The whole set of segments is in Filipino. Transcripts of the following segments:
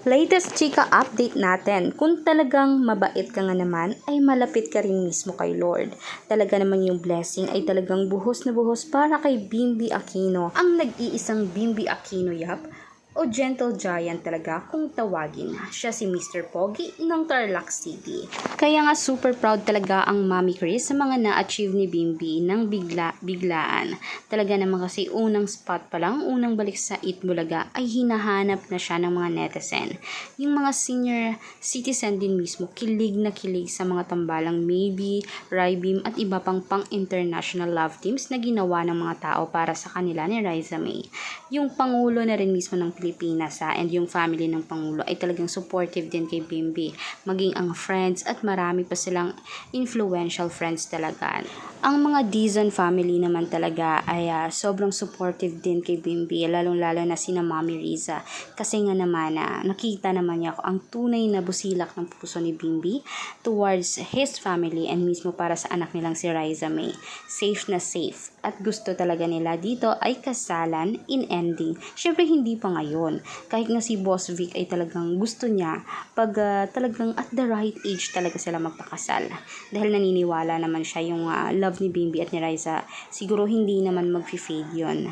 Latest chika update natin. Kung talagang mabait ka nga naman, ay malapit ka rin mismo kay Lord. Talaga naman yung blessing ay talagang buhos na buhos para kay Bimby Aquino. Ang nag-iisang Bimby Aquino, yap, o gentle giant talaga kung tawagin. Siya si Mr. Pogi ng Tarlac City. Kaya nga super proud talaga ang Mami Chris sa mga na-achieve ni Bimby ng biglaan. Talaga naman kasi unang spot pa lang, unang balik sa Eat Bulaga ay hinahanap na siya ng mga netizen. Yung mga senior citizen din mismo, kilig na kilig sa mga tambalang Maybe, Rybeam at iba pang pang-international love teams na ginawa ng mga tao para sa kanila ni Riza May. Yung Pangulo na rin mismo ng Pilipinas and yung family ng Pangulo ay talagang supportive din kay Bimby. Maging ang friends at marami pa silang influential friends talaga. Ang mga Dizon family naman talaga ay sobrang supportive din kay Bimby, lalong-lalo na sina Mami Riza. Kasi nga naman, nakita naman niya ang tunay na busilak ng puso ni Bimby towards his family and mismo para sa anak nilang si Riza May. Safe na safe. At gusto talaga nila dito ay kasalan in ending. Syempre hindi pa ngayon. Kahit nga si Boss Vic ay talagang gusto niya pag talagang at the right age talaga sila magpakasal. Dahil naniniwala naman siya yung love ni Bimby at ni Riza, siguro hindi naman mag-fade yun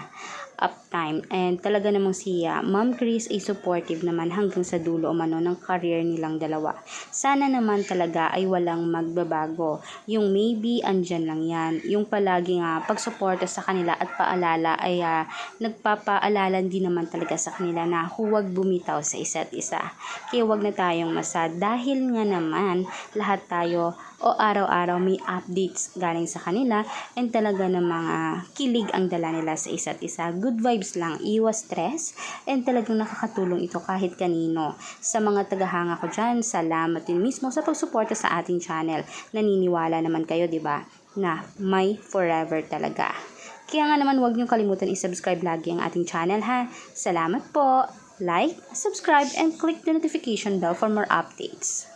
uptime. And talaga namang si Ma'am Chris ay supportive naman hanggang sa dulo o mano ng career nilang dalawa. Sana naman talaga ay walang magbabago. Yung maybe andyan lang yan. Yung palaging pagsuporta sa kanila at paalala ay nagpapaalala din naman talaga sa kanila na huwag bumitaw sa isa't isa. Kaya wag na tayong masad dahil nga naman lahat tayo o araw-araw may updates galing sa kanila and talaga namang kilig ang dala nila sa isa't isa. Good vibes lang, iwas stress and talagang nakakatulong ito kahit kanino. Sa mga tagahanga ko dyan, salamat din mismo sa pagsuporta sa ating channel. Naniniwala naman kayo, di ba, na may forever talaga. Kaya nga naman huwag niyong kalimutan i-subscribe lagi ang ating channel ha. Salamat po! Like, subscribe, and click the notification bell for more updates.